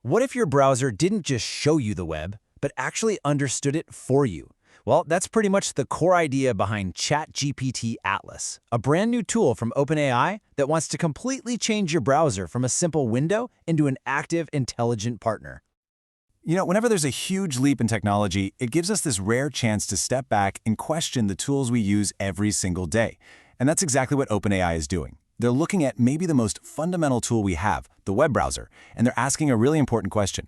What if your browser didn't just show you the web, but actually understood it for you? Well, that's pretty much the core idea behind ChatGPT Atlas, a brand new tool from OpenAI that wants to completely change your browser from a simple window into an active, intelligent partner. Whenever there's a huge leap in technology, it gives us this rare chance to step back and question the tools we use every single day. And that's exactly what OpenAI is doing. They're looking at maybe the most fundamental tool we have, the web browser, and they're asking a really important question.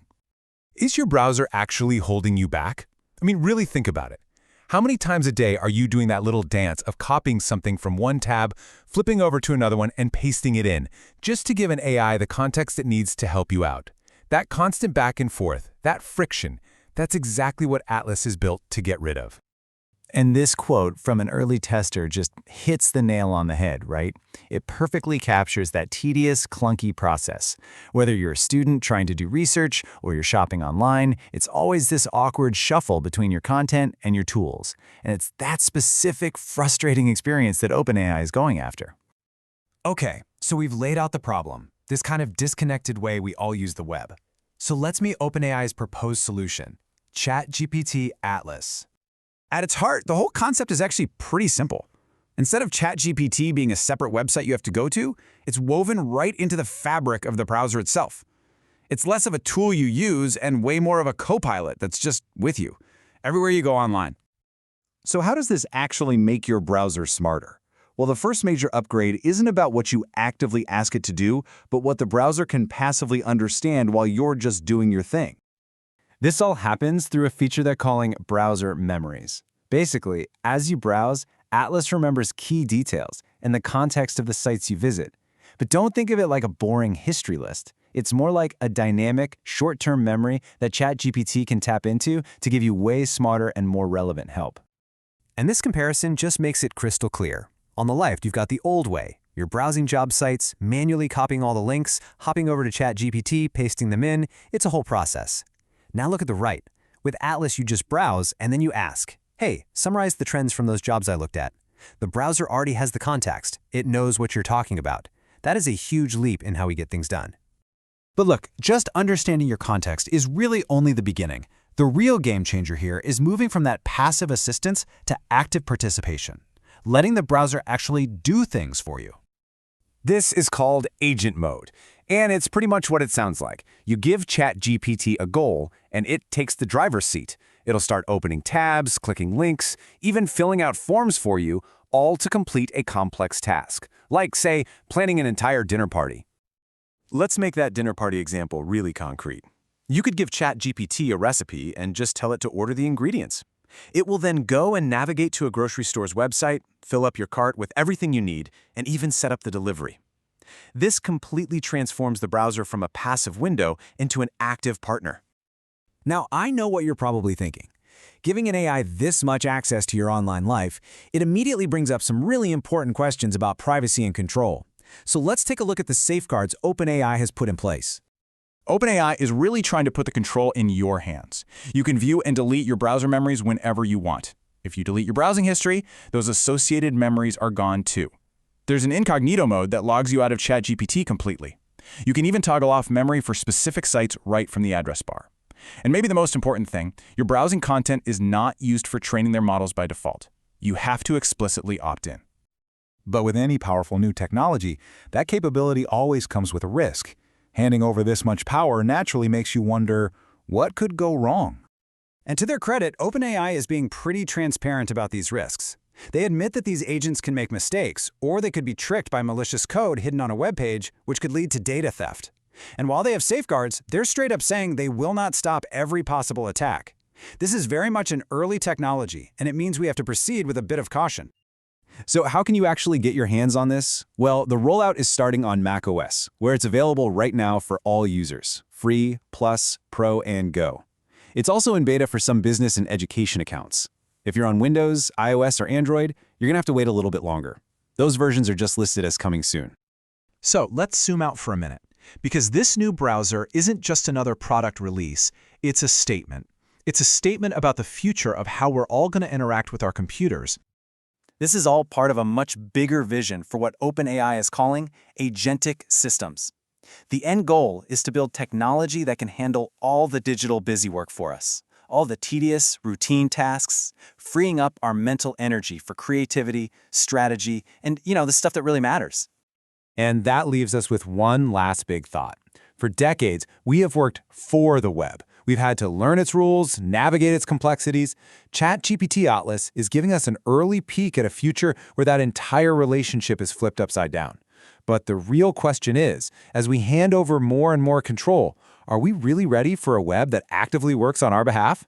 Is your browser actually holding you back? Really think about it. How many times a day are you doing that little dance of copying something from one tab, flipping over to another one, and pasting it in, just to give an AI the context it needs to help you out? That constant back and forth, that friction, that's exactly what Atlas is built to get rid of. And this quote from an early tester just hits the nail on the head, right? It perfectly captures that tedious, clunky process. Whether you're a student trying to do research or you're shopping online, it's always this awkward shuffle between your content and your tools. And it's that specific, frustrating experience that OpenAI is going after. Okay, so we've laid out the problem, this kind of disconnected way we all use the web. So let's meet OpenAI's proposed solution, ChatGPT Atlas. At its heart, the whole concept is actually pretty simple. Instead of ChatGPT being a separate website you have to go to, it's woven right into the fabric of the browser itself. It's less of a tool you use and way more of a co-pilot that's just with you, everywhere you go online. So how does this actually make your browser smarter? Well, the first major upgrade isn't about what you actively ask it to do, but what the browser can passively understand while you're just doing your thing. This all happens through a feature they're calling browser memories. Basically, as you browse, Atlas remembers key details and the context of the sites you visit. But don't think of it like a boring history list. It's more like a dynamic, short-term memory that ChatGPT can tap into to give you way smarter and more relevant help. And this comparison just makes it crystal clear. On the left, you've got the old way. You're browsing job sites, manually copying all the links, hopping over to ChatGPT, pasting them in. It's a whole process. Now look at the right. With Atlas, you just browse, and then you ask, hey, summarize the trends from those jobs I looked at. The browser already has the context. It knows what you're talking about. That is a huge leap in how we get things done. But look, just understanding your context is really only the beginning. The real game changer here is moving from that passive assistance to active participation, letting the browser actually do things for you. This is called agent mode, and it's pretty much what it sounds like. You give ChatGPT a goal, and it takes the driver's seat. It'll start opening tabs, clicking links, even filling out forms for you, all to complete a complex task, like, say, planning an entire dinner party. Let's make that dinner party example really concrete. You could give ChatGPT a recipe and just tell it to order the ingredients. It will then go and navigate to a grocery store's website, fill up your cart with everything you need, and even set up the delivery. This completely transforms the browser from a passive window into an active partner. Now, I know what you're probably thinking. Giving an AI this much access to your online life, it immediately brings up some really important questions about privacy and control. So let's take a look at the safeguards OpenAI has put in place. OpenAI is really trying to put the control in your hands. You can view and delete your browser memories whenever you want. If you delete your browsing history, those associated memories are gone too. There's an incognito mode that logs you out of ChatGPT completely. You can even toggle off memory for specific sites right from the address bar. And maybe the most important thing, your browsing content is not used for training their models by default. You have to explicitly opt in. But with any powerful new technology, that capability always comes with a risk. Handing over this much power naturally makes you wonder, what could go wrong? And to their credit, OpenAI is being pretty transparent about these risks. They admit that these agents can make mistakes, or they could be tricked by malicious code hidden on a web page, which could lead to data theft. And while they have safeguards, they're straight up saying they will not stop every possible attack. This is very much an early technology, and it means we have to proceed with a bit of caution. So how can you actually get your hands on this? Well, the rollout is starting on macOS, where it's available right now for all users, free, Plus, Pro, and Go. It's also in beta for some business and education accounts. If you're on Windows, iOS, or Android, you're going to have to wait a little bit longer. Those versions are just listed as coming soon. So let's zoom out for a minute, because this new browser isn't just another product release, it's a statement. It's a statement about the future of how we're all going to interact with our computers. This is all part of a much bigger vision for what OpenAI is calling agentic systems. The end goal is to build technology that can handle all the digital busy work for us, all the tedious, routine tasks, freeing up our mental energy for creativity, strategy, and, the stuff that really matters. And that leaves us with one last big thought. For decades, we have worked for the web. We've had to learn its rules, navigate its complexities. ChatGPT Atlas is giving us an early peek at a future where that entire relationship is flipped upside down. But the real question is, as we hand over more and more control, are we really ready for a web that actively works on our behalf?